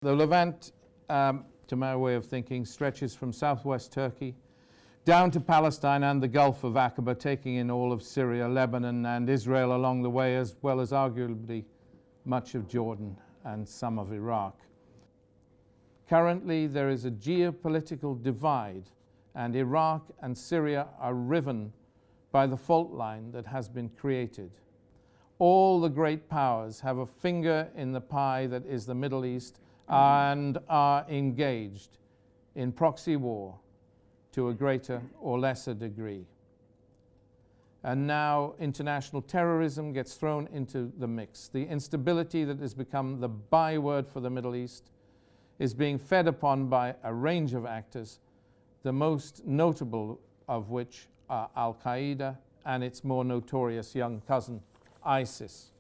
The Levant, to my way of thinking, stretches from southwest Turkey down to Palestine and the Gulf of Aqaba, taking in all of Syria, Lebanon and Israel along the way, as well as arguably much of Jordan and some of Iraq. Currently, there is a geopolitical divide, and Iraq and Syria are riven by the fault line that has been created. All the great powers have a finger in the pie that is the Middle East and are engaged in proxy war to a greater or lesser degree. And now international terrorism gets thrown into the mix. The instability that has become the byword for the Middle East is being fed upon by a range of actors, the most notable of which are Al-Qaeda and its more notorious young cousin, ISIS.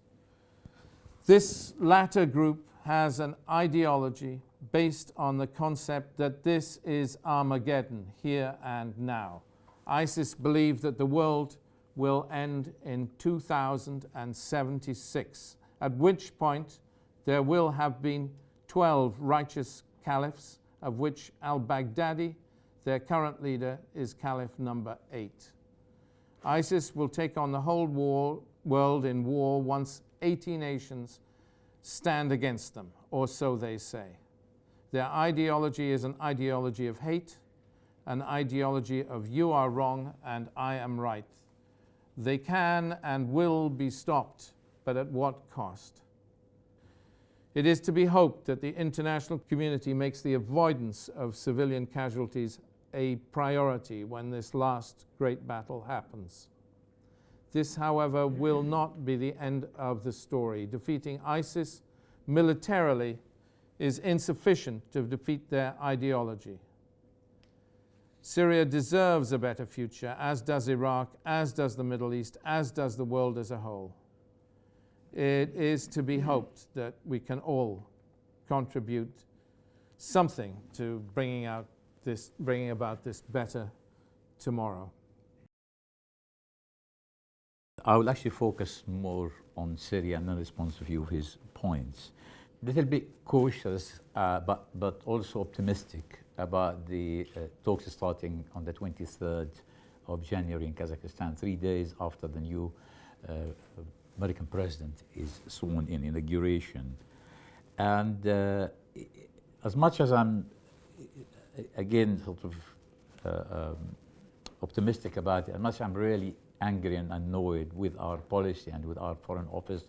This latter group has an ideology based on the concept that this is Armageddon, here and now. ISIS believed that the world will end in 2076, at which point there will have been 12 righteous caliphs, of which al-Baghdadi, their current leader, is caliph number 8. ISIS will take on the whole world in war once 80 nations stand against them, or so they say. Their ideology is an ideology of hate, an ideology of you are wrong and I am right. They can and will be stopped, but at what cost? It is to be hoped that the international community makes the avoidance of civilian casualties a priority when this last great battle happens. This, however, will not be the end of the story. Defeating ISIS militarily is insufficient to defeat their ideology. Syria deserves a better future, as does Iraq, as does the Middle East, as does the world as a whole. It is to be hoped that we can all contribute something to bringing about this better tomorrow. I will actually focus more on Syria and in response to a few of his points. A little bit cautious, but also optimistic about the talks starting on the 23rd of January in Kazakhstan, 3 days after the new American president is sworn in inauguration. And as much as I'm, again, sort of optimistic about it, as much as I'm really angry and annoyed with our policy and with our foreign office,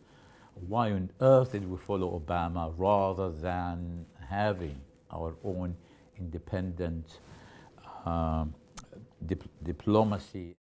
why on earth did we follow Obama rather than having our own independent diplomacy?